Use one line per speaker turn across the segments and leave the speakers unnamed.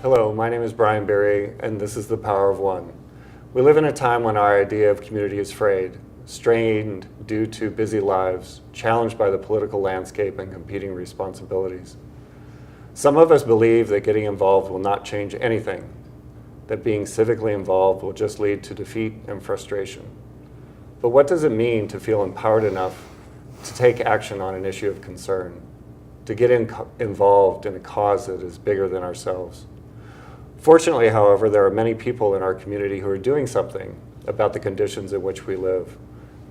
Hello, my name is Biery, and this is The Power of One. We live in a time when our idea of community is frayed, strained due to busy lives, challenged by the political landscape and competing responsibilities. Some of us believe that getting involved will not change anything, that being civically involved will just lead to defeat and frustration. But what does it mean to feel empowered enough to take action on an issue of concern, to get involved in a cause that is bigger than ourselves? Fortunately, however, there are many people in our community who are doing something about the conditions in which we live.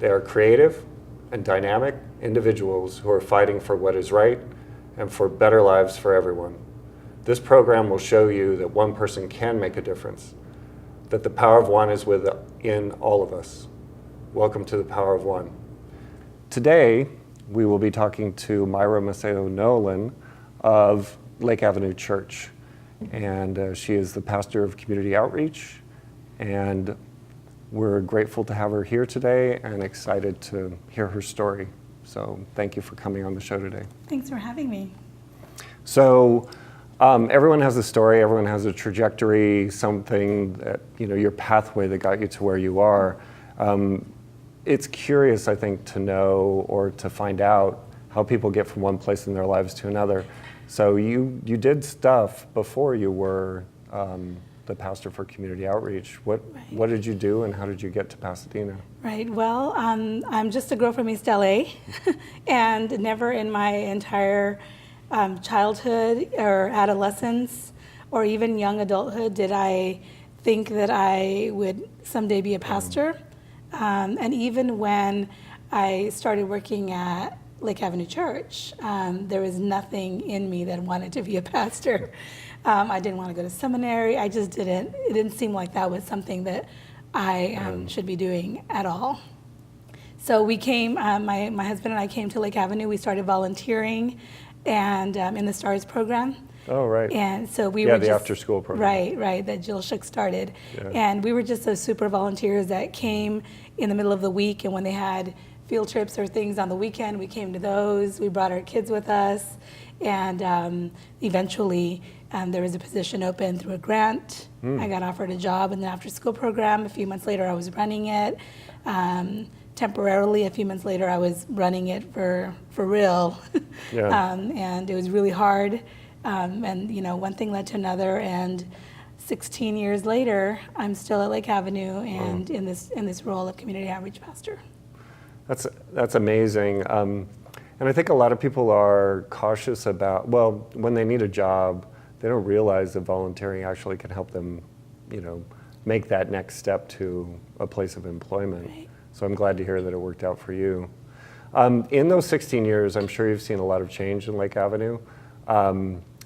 They are creative and dynamic individuals who are fighting for what is right and for better lives for everyone. This program will show you that one person can make a difference, that the power of one is within all of us. Welcome to the Power of One. Today, we will be talking to Mayra Nolan of Lake Avenue Church. And she is the pastor of community outreach, and we're grateful to have her here today and excited to hear her story. So thank you for coming on the show today.
Thanks for having me.
So everyone has a story, everyone has a trajectory, something that, your pathway that got you to where you are. It's curious, I think, to know or to find out how people get from one place in their lives to another. So you did stuff before you were the pastor for community outreach. What did you do, and how did you get to Pasadena?
Right. Well, I'm just a girl from East LA, and never in my entire childhood or adolescence or even young adulthood did I think that I would someday be a pastor. And even when I started working at Lake Avenue Church, there was nothing in me that wanted to be a pastor. I didn't want to go to seminary. I just didn't. It didn't seem like that was something that I should be doing at all. So we came, my husband and I came to Lake Avenue. We started volunteering and in the STARS program.
Oh, right.
And so we were
the
just,
after-school program.
Right, that Jill Shook started.
Yeah.
And we were just those super volunteers that came in the middle of the week, and when they had field trips or things on the weekend, we came to those. We brought our kids with us, and eventually there was a position open through a grant. I got offered a job in the after-school program. A few months later, I was running it. Temporarily, a few months later, I was running it for real.
Yeah.
And it was really hard. And one thing led to another, and 16 years later, I'm still at Lake Avenue and in this role of community outreach pastor.
That's amazing. And I think a lot of people are cautious about, when they need a job, they don't realize that volunteering actually can help them, make that next step to a place of employment.
Right.
So I'm glad to hear that it worked out for you. In those 16 years, I'm sure you've seen a lot of change in Lake Avenue.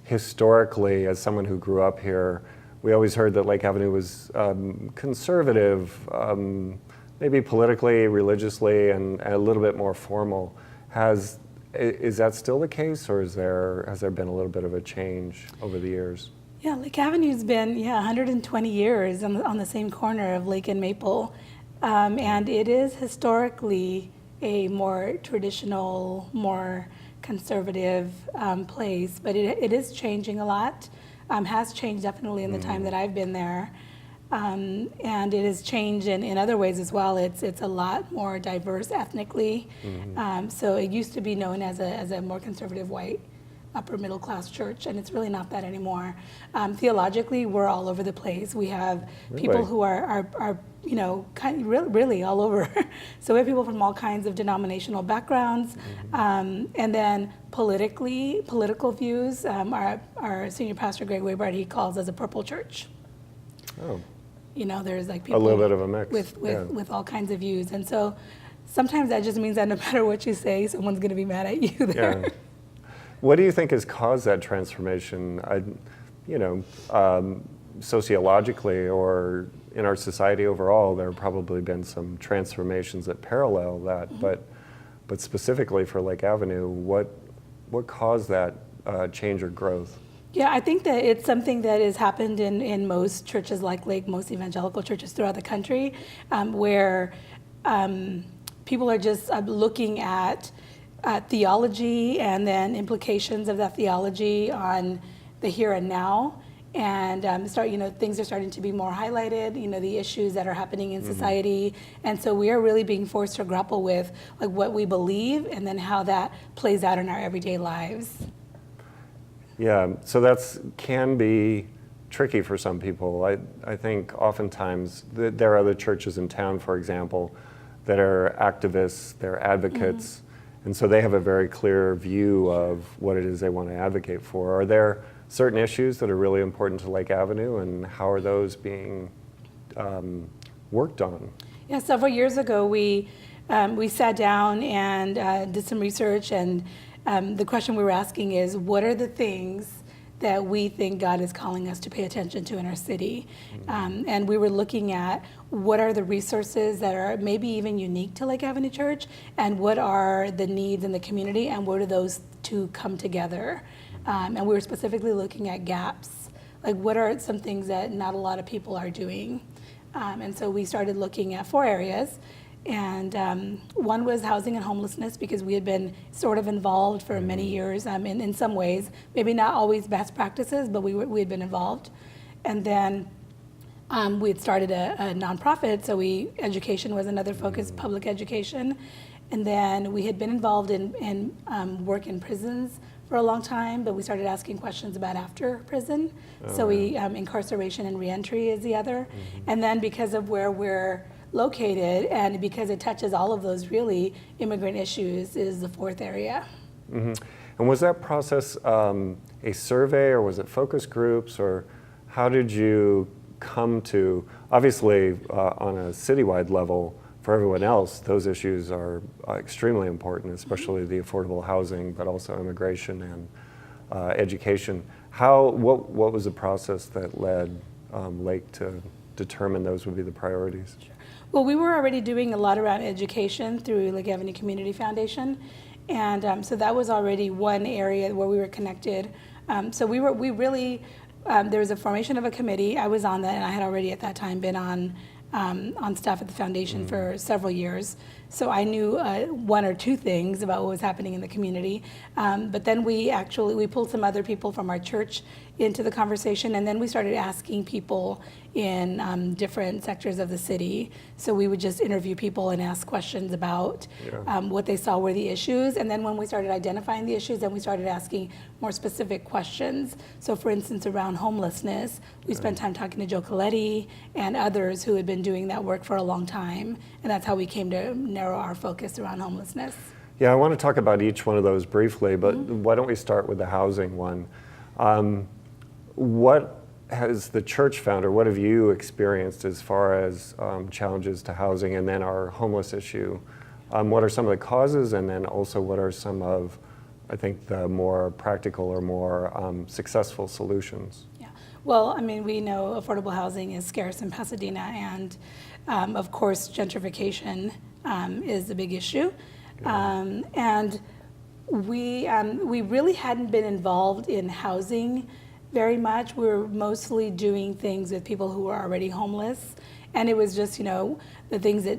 Historically, as someone who grew up here, we always heard that Lake Avenue was conservative, maybe politically, religiously, and a little bit more formal. Is that still the case, or has there been a little bit of a change over the years?
Yeah, Lake Avenue's been 120 years on the same corner of Lake and Maple, and it is historically a more traditional, more conservative place, but it is changing a lot. Has changed definitely in the time that I've been there, and it has changed in other ways as well. It's a lot more diverse ethnically. So it used to be known as a more conservative white upper middle class church, and it's really not that anymore. Theologically, we're all over the place. We have people who are really all over. So we have people from all kinds of denominational backgrounds, and then political views. Our senior pastor Greg Waybart, he calls us a purple church.
Oh.
There's like people
a little bit of a mix
with all kinds of views, and so sometimes that just means that no matter what you say, someone's going to be mad at you there.
Yeah. What do you think has caused that transformation? Sociologically or in our society overall, there have probably been some transformations that parallel that, but specifically for Lake Avenue, what caused that change or growth?
Yeah, I think that it's something that has happened in most churches like Lake, most evangelical churches throughout the country, where people are just looking at theology and then implications of that theology on the here and now, and things are starting to be more highlighted, the issues that are happening in society. And so we are really being forced to grapple with like what we believe and then how that plays out in our everyday lives.
Yeah, so that's can be tricky for some people. I think oftentimes there are other churches in town, for example, that are activists, they're advocates, and so they have a very clear view of what it is they want to advocate for. Are there certain issues that are really important to Lake Avenue, and how are those being worked on?
Yeah, several years ago we sat down and did some research, and the question we were asking is, what are the things that we think God is calling us to pay attention to in our city? And we were looking at what are the resources that are maybe even unique to Lake Avenue Church, and what are the needs in the community, and where do those two come together? And we were specifically looking at gaps, like what are some things that not a lot of people are doing? And so we started looking at 4 areas. And one was housing and homelessness, because we had been sort of involved for many years in some ways, maybe not always best practices, but we had been involved. And then we had started a nonprofit, so education was another focus, public education. And then we had been involved in work in prisons for a long time, but we started asking questions about after prison. So incarceration and reentry is the other. And then because of where we're located, and because it touches all of those really immigrant issues, is the 4th area.
And was that process a survey, or was it focus groups, or how did you come to, obviously on a citywide level, for everyone else, those issues are extremely important, especially the affordable housing, but also immigration and education. What was the process that led Lake to determine those would be the priorities?
Sure. Well, we were already doing a lot around education through Lake Avenue Community Foundation, and so that was already one area where we were connected. So we really, there was a formation of a committee. I was on that, and I had already at that time been on staff at the foundation for several years. So I knew 1 or 2 things about what was happening in the community. But then we pulled some other people from our church into the conversation, and then we started asking people in different sectors of the city. So we would just interview people and ask questions about what they saw were the issues. And then when we started identifying the issues, then we started asking more specific questions. So for instance, around homelessness, we spent time talking to Joe Coletti and others who had been doing that work for a long time. And that's how we came to narrow our focus around homelessness.
Yeah, I want to talk about each one of those briefly, but why don't we start with the housing one? What has the church found, or what have you experienced as far as challenges to housing, and then our homeless issue? What are some of the causes, and then also what are some of, I think, the more practical or more successful solutions?
Yeah, well, I mean, we know affordable housing is scarce in Pasadena, and of course, gentrification is a big issue. And we really hadn't been involved in housing very much. We were mostly doing things with people who were already homeless. And it was just, the things that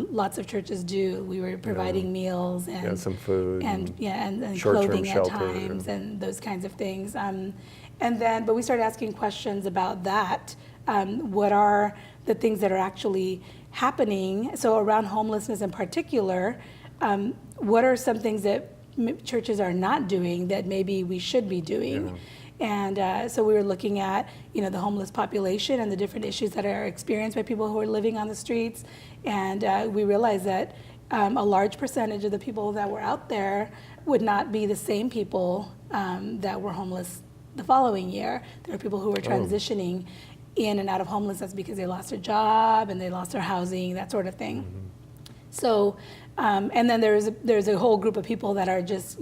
lots of churches do. We were providing meals and
some food
and clothing at
shelter,
times and those kinds of things. But we started asking questions about that. What are the things that are actually happening? So around homelessness in particular, what are some things that churches are not doing that maybe we should be doing? Yeah. And so we were looking at, the homeless population and the different issues that are experienced by people who are living on the streets. And we realized that a large percentage of the people that were out there would not be the same people that were homeless the following year. There were people who were transitioning in and out of homelessness because they lost their job and they lost their housing, that sort of thing. So, and then there's a whole group of people that are just,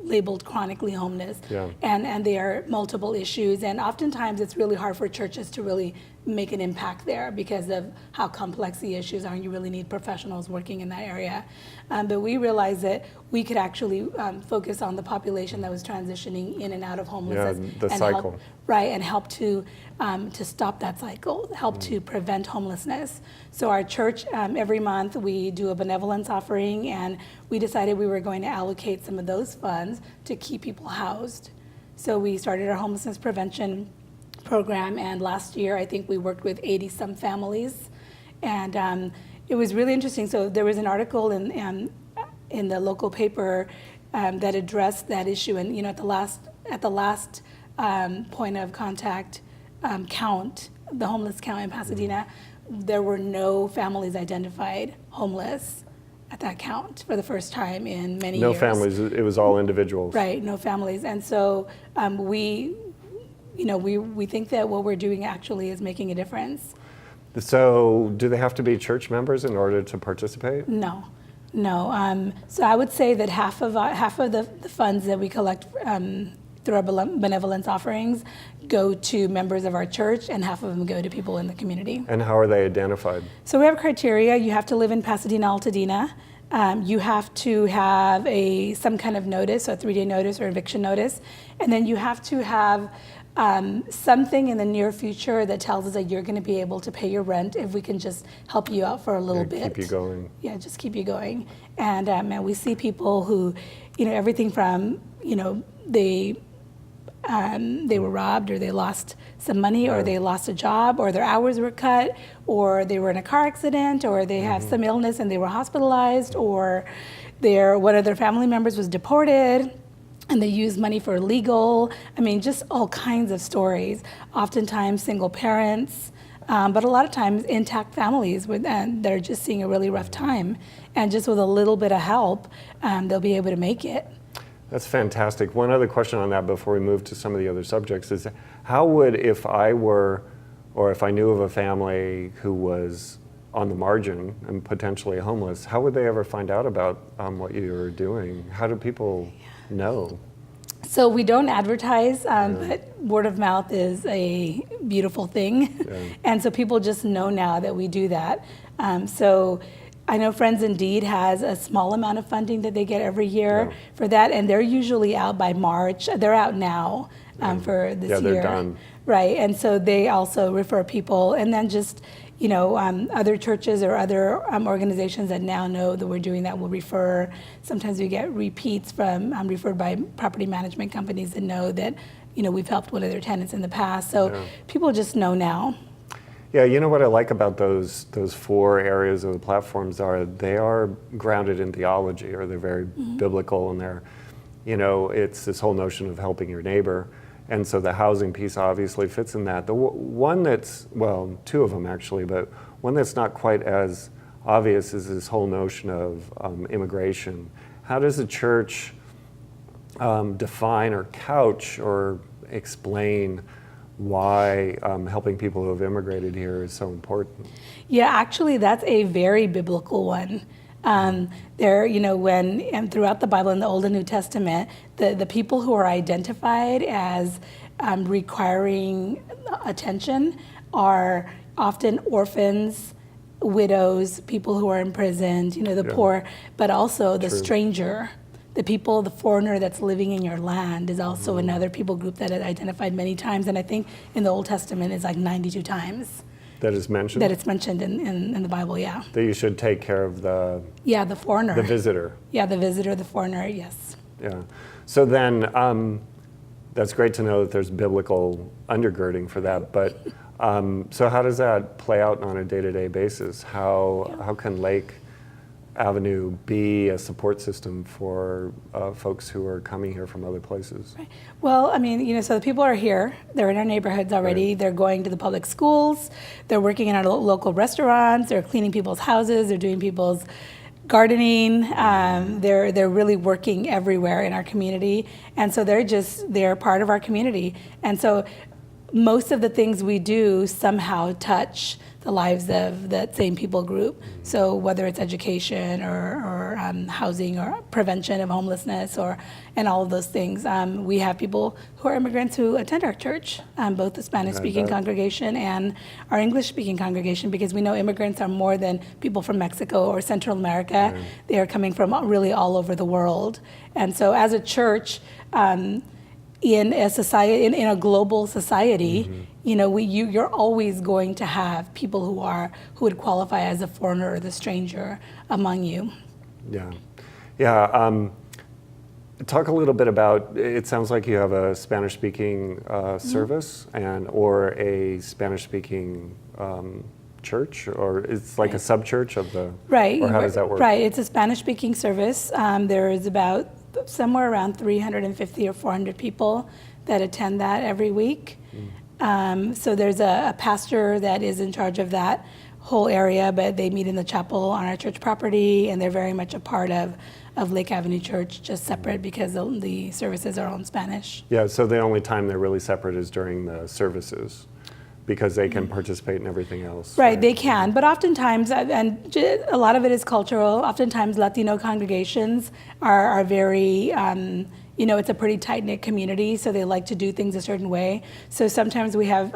labeled chronically homeless, and they are multiple issues, and oftentimes it's really hard for churches to really make an impact there because of how complex the issues are, and you really need professionals working in that area. But we realized that we could actually focus on the population that was transitioning in and out of homelessness,
the cycle.
Help to stop that cycle, help to prevent homelessness. So our church, every month we do a benevolence offering, and we decided we were going to allocate some of those funds to keep people housed. So we started our homelessness prevention program, and last year I think we worked with 80-some families, and it was really interesting. So there was an article in the local paper that addressed that issue, and at the last point of contact count, the homeless count in Pasadena, there were no families identified homeless at that count for the first time in many years.
No families, it was all individuals.
Right, no families. And so we think that what we're doing actually is making a difference.
So do they have to be church members in order to participate?
No. So I would say that half of the funds that we collect through our benevolence offerings go to members of our church, and half of them go to people in the community.
And how are they identified?
So we have criteria. You have to live in Pasadena, Altadena. You have to have some kind of notice, so a 3-day notice or eviction notice. And then you have to have something in the near future that tells us that you're going to be able to pay your rent if we can just help you out for a little bit.
Keep you going.
Yeah, just keep you going. And we see people who, everything from, they were robbed, or they lost some money, or they lost a job, or their hours were cut, or they were in a car accident, or they had some illness and they were hospitalized, or one of their family members was deported and they used money for legal. Just all kinds of stories. Oftentimes single parents, but a lot of times intact families that are just seeing a really rough time, and just with a little bit of help, they'll be able to make it.
That's fantastic. One other question on that before we move to some of the other subjects is, how would, if I were, or if I knew of a family who was on the margin and potentially homeless, how would they ever find out about what you're doing? How do people know?
So we don't advertise, but word of mouth is a beautiful thing. Yeah. And so people just know now that we do that. So I know Friends Indeed has a small amount of funding that they get every year for that, and they're usually out by March. They're out now for this year.
Yeah, they're done.
Right, and so they also refer people, and then just other churches or other organizations that now know that we're doing that will refer. Sometimes we get repeats from referred by property management companies that know that we've helped one of their tenants in the past. So people just know now.
Yeah, what I like about those 4 areas of the platforms they are grounded in theology, or they're very biblical, and they're, it's this whole notion of helping your neighbor. And so the housing piece obviously fits in that. The one that's, 2 of them actually, but one that's not quite as obvious is this whole notion of immigration. How does the church define or couch or explain why helping people who have immigrated here is so important?
Yeah, actually, that's a very biblical one. When throughout the Bible in the Old and New Testament, the people who are identified as requiring attention are often orphans, widows, people who are imprisoned, the poor, but also the stranger. The foreigner that's living in your land is also another people group that is identified many times, and I think in the Old Testament is like 92 times.
That is mentioned?
That it's mentioned in the Bible, yeah.
That you should take care of the
foreigner.
The visitor.
Yeah, the visitor, the foreigner, yes.
Yeah. So then, that's great to know that there's biblical undergirding for that, but so how does that play out on a day-to-day basis? How can Lake Avenue be a support system for folks who are coming here from other places?
Right. Well, so the people are here. They're in our neighborhoods already. Right. They're going to the public schools. They're working in our local restaurants. They're cleaning people's houses. They're doing people's gardening. They're really working everywhere in our community. And so they're part of our community. And so most of the things we do somehow touch the lives of that same people group. So whether it's education or housing or prevention of homelessness and all of those things, we have people who are immigrants who attend our church, both the Spanish-speaking congregation and our English-speaking congregation, because we know immigrants are more than people from Mexico or Central America. Right. They are coming from really all over the world. And so as a church, in a society, in a global society, you're always going to have people who would qualify as a foreigner or the stranger among you.
Yeah. Talk a little bit about, it sounds like you have a Spanish-speaking service or a Spanish-speaking church, or it's like a sub-church of the,
Right.
or how does that work?
Right. It's a Spanish-speaking service. There is about somewhere around 350 or 400 people that attend that every week. So there's a pastor that is in charge of that whole area, but they meet in the chapel on our church property, and they're very much a part of Lake Avenue Church, just separate because the services are all in Spanish.
Yeah, so the only time they're really separate is during the services, because they can participate in everything else.
Right, they can, but oftentimes, and a lot of it is cultural, oftentimes Latino congregations are very, it's a pretty tight-knit community, so they like to do things a certain way. So sometimes we have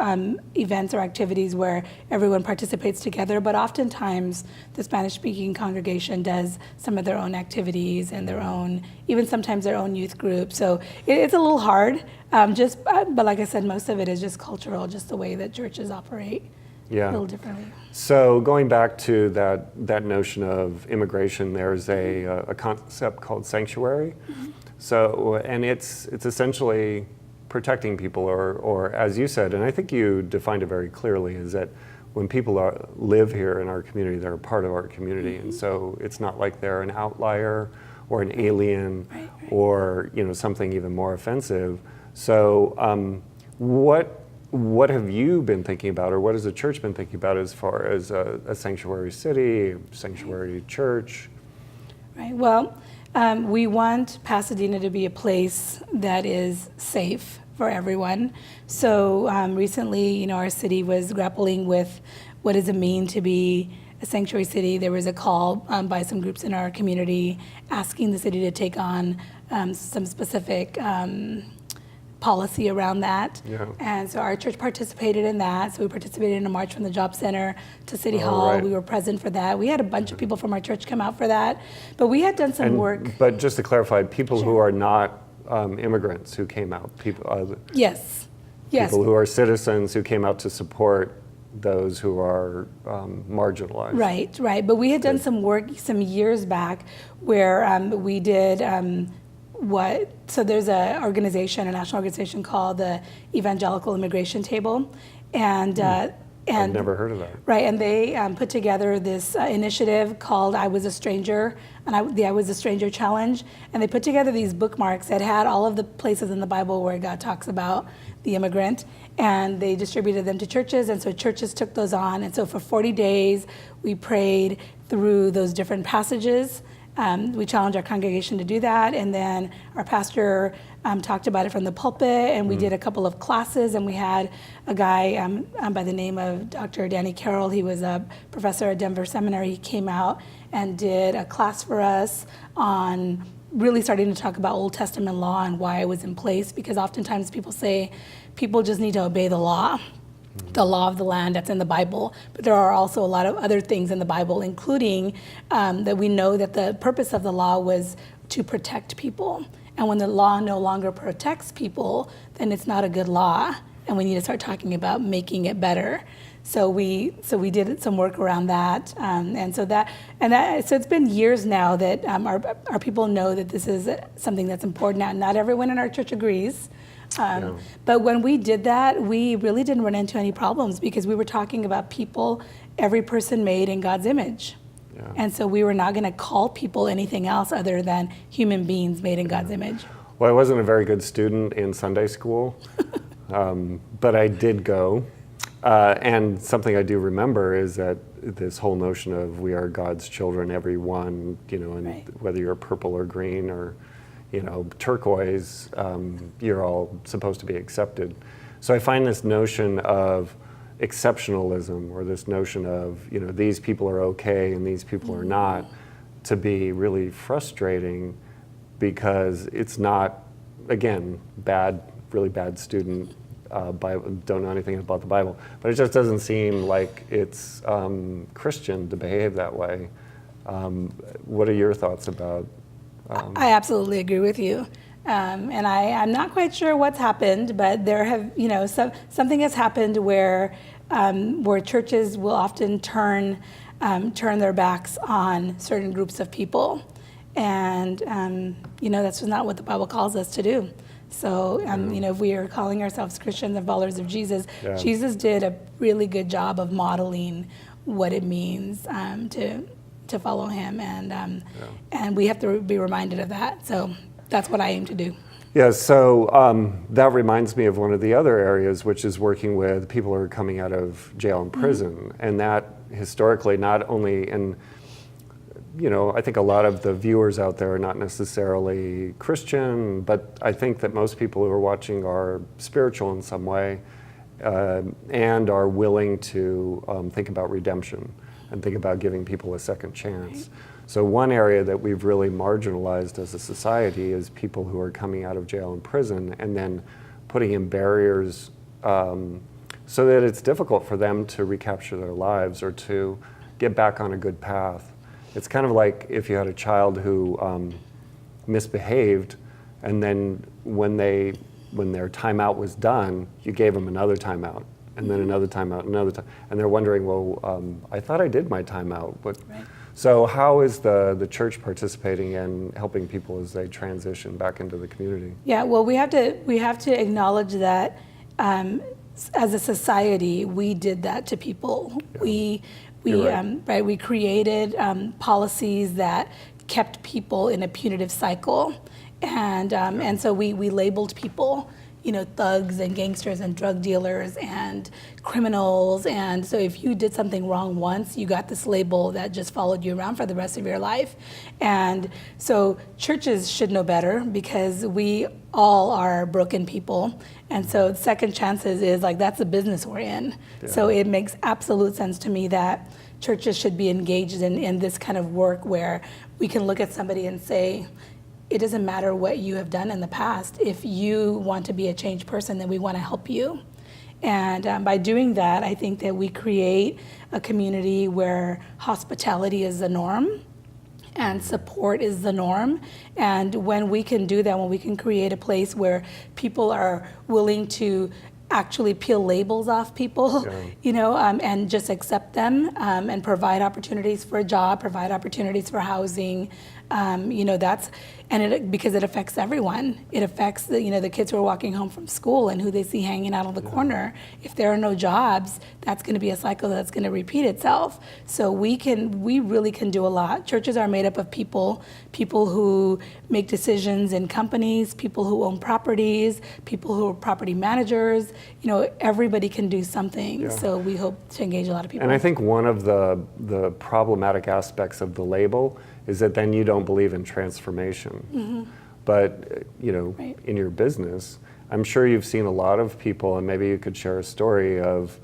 events or activities where everyone participates together, but oftentimes the Spanish-speaking congregation does some of their own activities and their own, even sometimes their own youth group. So it's a little hard, but like I said, most of it is just cultural, just the way that churches operate a little differently.
So going back to that notion of immigration, there's a concept called sanctuary. So, and it's essentially protecting people, or as you said, and I think you defined it very clearly, is that when people live here in our community, they're a part of our community, and so it's not like they're an outlier or an alien, or something even more offensive. So, what have you been thinking about, or what has the church been thinking about as far as a sanctuary city, sanctuary church?
Right. Well. We want Pasadena to be a place that is safe for everyone. So recently, our city was grappling with what does it mean to be a sanctuary city. There was a call by some groups in our community asking the city to take on some specific policy around that.
Yeah.
And so our church participated in that. So we participated in a march from the Job Center to City Hall.
Right.
We were present for that. We had a bunch of people from our church come out for that. But we had done some work.
But just to clarify, people who are not immigrants who came out,
Yes.
People who are citizens who came out to support those who are marginalized.
Right. But we had done some work some years back where we did so there's a national organization called the Evangelical Immigration Table, and
I've never heard of that.
Right, and they put together this initiative called I Was a Stranger, and the I Was a Stranger Challenge, and they put together these bookmarks that had all of the places in the Bible where God talks about the immigrant, and they distributed them to churches, and so churches took those on, and so for 40 days we prayed through those different passages. We challenged our congregation to do that, and then our pastor talked about it from the pulpit, and we did a couple of classes, and we had a guy by the name of Dr. Danny Carroll. He was a professor at Denver Seminary. He came out and did a class for us on really starting to talk about Old Testament law and why it was in place, because oftentimes people say people just need to obey the law of the land that's in the Bible, but there are also a lot of other things in the Bible, including that we know that the purpose of the law was to protect people. And when the law no longer protects people, then it's not a good law, and we need to start talking about making it better. So we did some work around that, so it's been years now that our people know that this is something that's important. Now, not everyone in our church agrees. But when we did that, we really didn't run into any problems because we were talking about people, every person made in God's image. Yeah. And so we were not going to call people anything else other than human beings made in God's image.
Well, I wasn't a very good student in Sunday school, but I did go. And something I do remember is that this whole notion of we are God's children, everyone, and whether you're purple or green or turquoise, you're all supposed to be accepted. So I find this notion of exceptionalism, or this notion of, these people are okay and these people are not, to be really frustrating, because it's not, again, really bad student, don't know anything about the Bible, but it just doesn't seem like it's Christian to behave that way. What are your thoughts about?
I absolutely agree with you. And I'm not quite sure what's happened, but there have, something has happened where churches will often turn their backs on certain groups of people. And, that's just not what the Bible calls us to do. So, if we are calling ourselves Christians and followers of Jesus, Jesus did a really good job of modeling what it means to follow him. And we have to be reminded of that. So that's what I aim to do.
Yeah, so that reminds me of one of the other areas, which is working with people who are coming out of jail and prison. And that historically, not only in, I think a lot of the viewers out there are not necessarily Christian, but I think that most people who are watching are spiritual in some way and are willing to think about redemption and think about giving people a second chance. Right. So one area that we've really marginalized as a society is people who are coming out of jail and prison and then putting in barriers so that it's difficult for them to recapture their lives or to get back on a good path. It's kind of like if you had a child who misbehaved, and then when their timeout was done, you gave them another timeout, and then another timeout, another time, and they're wondering, well, I thought I did my timeout. But right. So how is the church participating in helping people as they transition back into the community?
Yeah, well, we have to acknowledge that as a society, we did that to people. Yeah. We created policies that kept people in a punitive cycle, and so we labeled people, thugs and gangsters and drug dealers and criminals. And so if you did something wrong once, you got this label that just followed you around for the rest of your life. And so churches should know better because we all are broken people. And so second chances is that's the business we're in. Yeah. So it makes absolute sense to me that churches should be engaged in this kind of work where we can look at somebody and say, it doesn't matter what you have done in the past. If you want to be a changed person, then we want to help you. And by doing that, I think that we create a community where hospitality is the norm and support is the norm. And when we can do that, when we can create a place where people are willing to actually peel labels off people, and just accept them and provide opportunities for a job, provide opportunities for housing, because it affects everyone. It affects the kids who are walking home from school and who they see hanging out on the corner. If there are no jobs, that's going to be a cycle that's going to repeat itself. So we really can do a lot. Churches are made up of people who make decisions in companies, people who own properties, people who are property managers. Everybody can do something. Yeah. So we hope to engage a lot of people.
And I think one of the problematic aspects of the label is that then you don't believe in transformation. Mm-hmm. But, right. In your business, I'm sure you've seen a lot of people, and maybe you could share a story of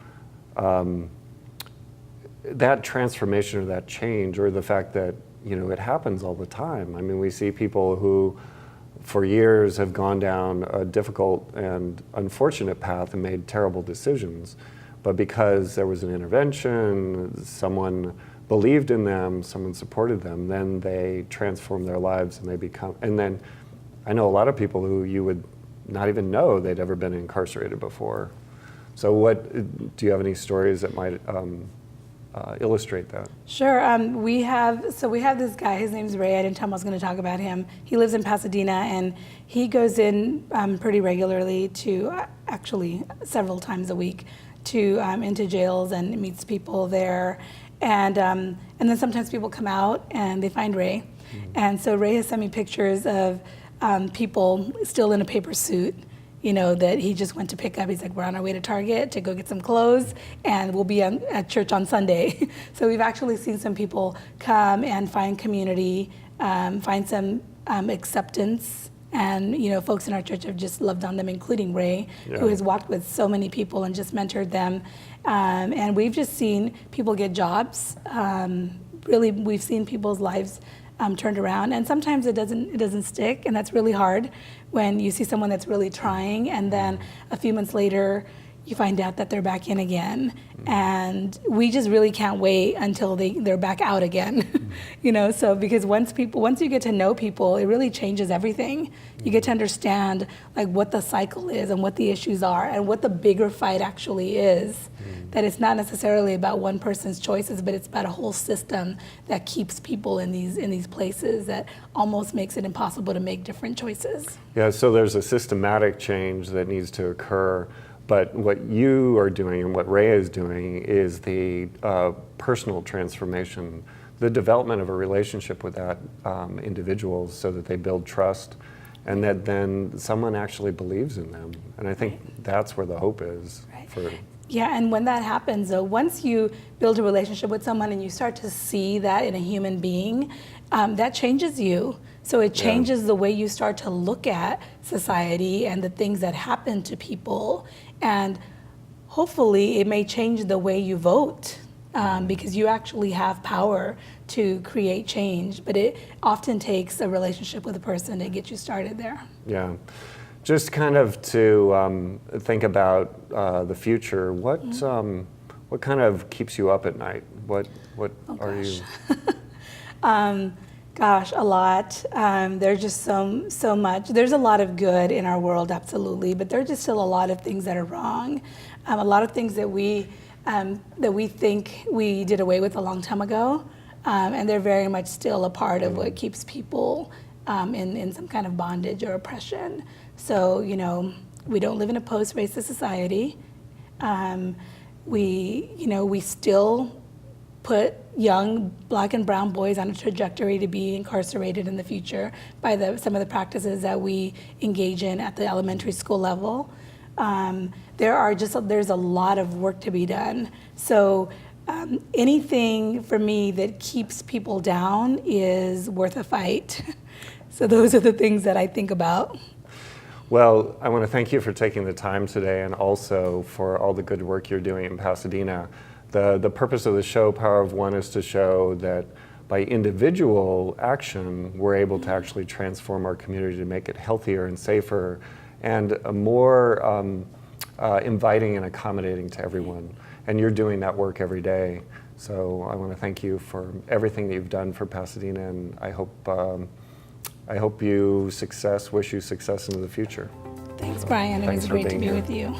that transformation or that change, or the fact that, it happens all the time. I mean, we see people who for years have gone down a difficult and unfortunate path and made terrible decisions. But because there was an intervention, someone believed in them, someone supported them, then they transform their lives and they become, and then I know a lot of people who you would not even know they'd ever been incarcerated before. So do you have any stories that might illustrate that?
Sure. We have this guy, his name's Ray. I didn't tell him I was going to talk about him. He lives in Pasadena, and he goes in pretty regularly to, actually several times a week, to into jails and meets people there. And then sometimes people come out and they find Ray. Mm-hmm. And so Ray has sent me pictures of people still in a paper suit, that he just went to pick up. He's like, we're on our way to Target to go get some clothes, and we'll be at church on Sunday. So we've actually seen some people come and find community, find some acceptance. And, folks in our church have just loved on them, including Ray, who has walked with so many people and just mentored them. And we've just seen people get jobs. Really, we've seen people's lives turned around. And sometimes it doesn't stick, and that's really hard when you see someone that's really trying, and then a few months later, you find out that they're back in again. And we just really can't wait until they're back out again. So because once you get to know people, it really changes everything. You get to understand like what the cycle is and what the issues are and what the bigger fight actually is. That it's not necessarily about one person's choices, but it's about a whole system that keeps people in these places that almost makes it impossible to make different choices.
Yeah, so there's a systematic change that needs to occur, but what you are doing and what Rhea is doing is the personal transformation, the development of a relationship with that individual so that they build trust and that then someone actually believes in them. And I think that's where the hope is.
Right. Yeah, and when that happens, though, once you build a relationship with someone and you start to see that in a human being, that changes you. So it changes the way you start to look at society and the things that happen to people. And hopefully it may change the way you vote because you actually have power to create change. But it often takes a relationship with a person to get you started there.
Yeah. Just kind of to think about the future, what kind of keeps you up at night? What are you?
Gosh, a lot. There's just so much. There's a lot of good in our world, absolutely, but there's just still a lot of things that are wrong. A lot of things that we think we did away with a long time ago, and they're very much still a part of what keeps people in some kind of bondage or oppression. So, we don't live in a post-racist society. We still put young Black and brown boys on a trajectory to be incarcerated in the future by some of the practices that we engage in at the elementary school level. There's a lot of work to be done. So anything for me that keeps people down is worth a fight. So those are the things that I think about.
Well, I want to thank you for taking the time today and also for all the good work you're doing in Pasadena. The purpose of the show, Power of One, is to show that by individual action, we're able to actually transform our community to make it healthier and safer and more inviting and accommodating to everyone. And you're doing that work every day. So I want to thank you for everything that you've done for Pasadena, and I hope you wish you success into the future.
Thanks, Brian. It was great to be with you.